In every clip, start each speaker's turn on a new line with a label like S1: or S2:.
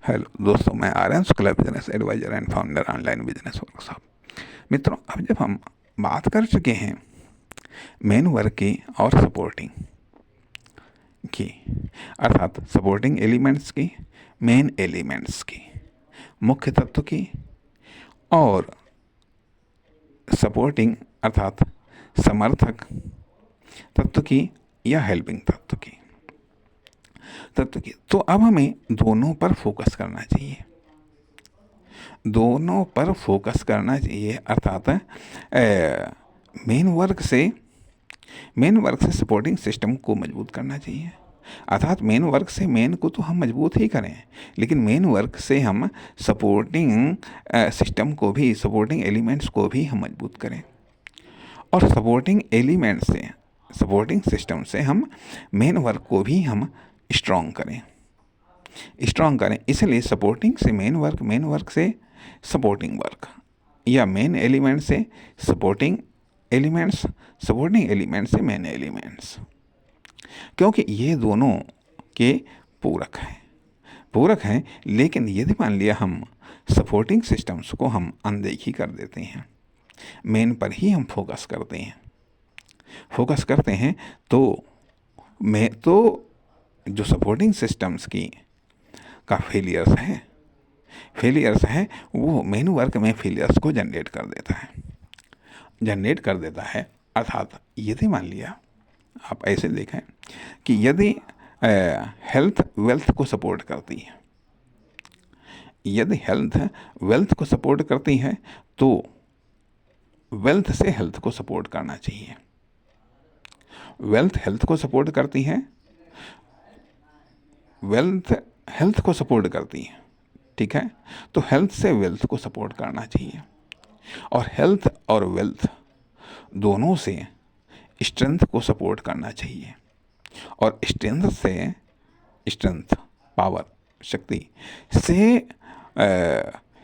S1: Hello दोस्तों, मैं Aryan Shukla, business advisor and founder online business workshop. मित्रों, अब जब हम बात कर चुके हैं मेन वर्क की और सपोर्टिंग की, अर्थात सपोर्टिंग एलिमेंट्स की, मेन एलिमेंट्स की, मुख्य तत्व की और सपोर्टिंग अर्थात समर्थक तत्व की या हेल्पिंग तत्व की, तो अब हमें दोनों पर फोकस करना चाहिए। दोनों पर फोकस करना चाहिए अर्थात मेन वर्क से सपोर्टिंग सिस्टम को मजबूत करना चाहिए। अर्थात मेन वर्क से मेन को तो हम मजबूत ही करें, लेकिन मेन वर्क से हम सपोर्टिंग सिस्टम को भी, सपोर्टिंग एलिमेंट्स को भी हम मजबूत करें, और सपोर्टिंग सिस्टम से हम मेन वर्क को भी हम स्ट्रॉन्ग करें। इसलिए सपोर्टिंग से मेन वर्क से सपोर्टिंग वर्क, या मेन एलिमेंट से सपोर्टिंग एलिमेंट्स से मेन एलिमेंट्स, क्योंकि ये दोनों के पूरक हैं। लेकिन यदि मान लिया हम सपोर्टिंग सिस्टम्स को हम अनदेखी कर देते हैं, मेन पर ही हम फोकस करते हैं तो जो सपोर्टिंग सिस्टम्स की का फेलियर्स है वो मेन वर्क में फेलियर्स को जनरेट कर देता है। अर्थात यदि मान लिया आप ऐसे देखें कि यदि हेल्थ वेल्थ को सपोर्ट करती है, तो वेल्थ से हेल्थ को सपोर्ट करना चाहिए। वेल्थ हेल्थ को सपोर्ट करती है, वेल्थ हेल्थ को सपोर्ट करती है, ठीक है, तो हेल्थ से वेल्थ को सपोर्ट करना चाहिए। और हेल्थ और वेल्थ दोनों से स्ट्रेंथ को सपोर्ट करना चाहिए, और स्ट्रेंथ पावर शक्ति से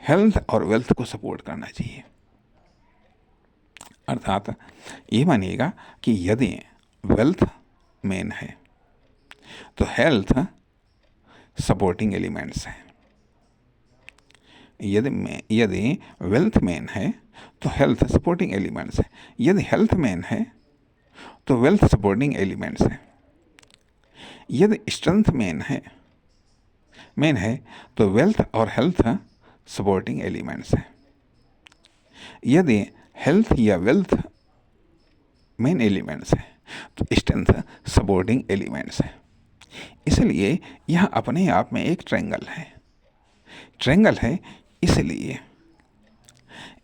S1: हेल्थ और वेल्थ को सपोर्ट करना चाहिए। अर्थात ये मानिएगा कि यदि वेल्थ मेन है तो हेल्थ सपोर्टिंग एलिमेंट्स है, यदि वेल्थ मेन है तो हेल्थ सपोर्टिंग एलिमेंट्स है, यदि हेल्थ मेन है तो वेल्थ सपोर्टिंग एलिमेंट्स है, यदि स्ट्रेंथ मेन है तो वेल्थ और हेल्थ सपोर्टिंग एलिमेंट्स है, यदि हेल्थ या वेल्थ मेन एलिमेंट्स है तो स्ट्रेंथ सपोर्टिंग एलिमेंट्स है। इसलिए यह अपने आप में एक ट्रायंगल है।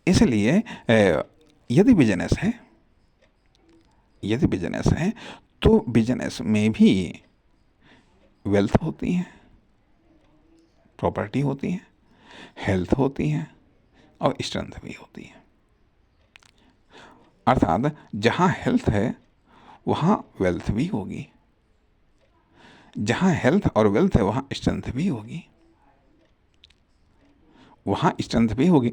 S1: इसलिए यदि बिजनेस है तो बिजनेस में भी वेल्थ होती है, प्रॉपर्टी होती है, हेल्थ होती है और स्ट्रेंथ भी होती है। अर्थात जहाँ हेल्थ है वहाँ वेल्थ भी होगी, जहाँ हेल्थ और वेल्थ है वहाँ स्ट्रेंथ भी होगी।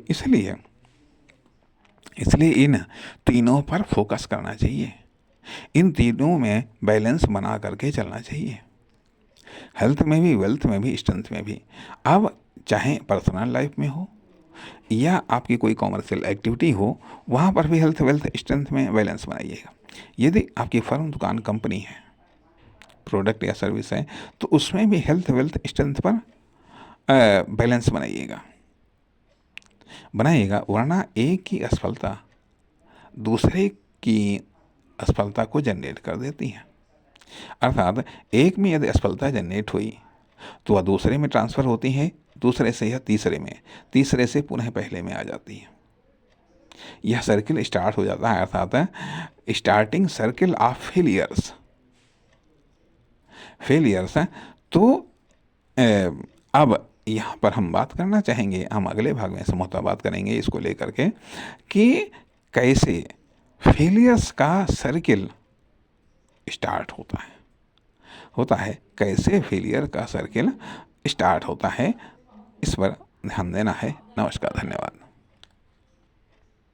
S1: इसलिए इन तीनों पर फोकस करना चाहिए, इन तीनों में बैलेंस बना करके चलना चाहिए, हेल्थ में भी, वेल्थ में भी, स्ट्रेंथ में भी। अब चाहे पर्सनल लाइफ में हो या आपकी कोई कॉमर्शियल एक्टिविटी हो, वहाँ पर भी हेल्थ वेल्थ स्ट्रेंथ में बैलेंस बनाइएगा। यदि आपकी फर्म, दुकान, कंपनी है, प्रोडक्ट या सर्विस है, तो उसमें भी हेल्थ वेल्थ स्ट्रेंथ पर बैलेंस बनाइएगा, वरना एक की असफलता दूसरे की असफलता को जनरेट कर देती है। अर्थात एक में यदि असफलता जनरेट हुई तो वह दूसरे में ट्रांसफ़र होती है, दूसरे से या तीसरे से पुनः पहले में आ जाती है। यह सर्किल स्टार्ट हो जाता है, अर्थात स्टार्टिंग सर्किल ऑफ फेलियर्स। तो अब यहाँ पर हम बात करना चाहेंगे, हम अगले भाग में समूहता बात करेंगे इसको लेकर के कि कैसे फेलियर्स का सर्किल स्टार्ट होता है, कैसे फेलियर का सर्किल स्टार्ट होता है, इस पर ध्यान देना है। नमस्कार, धन्यवाद।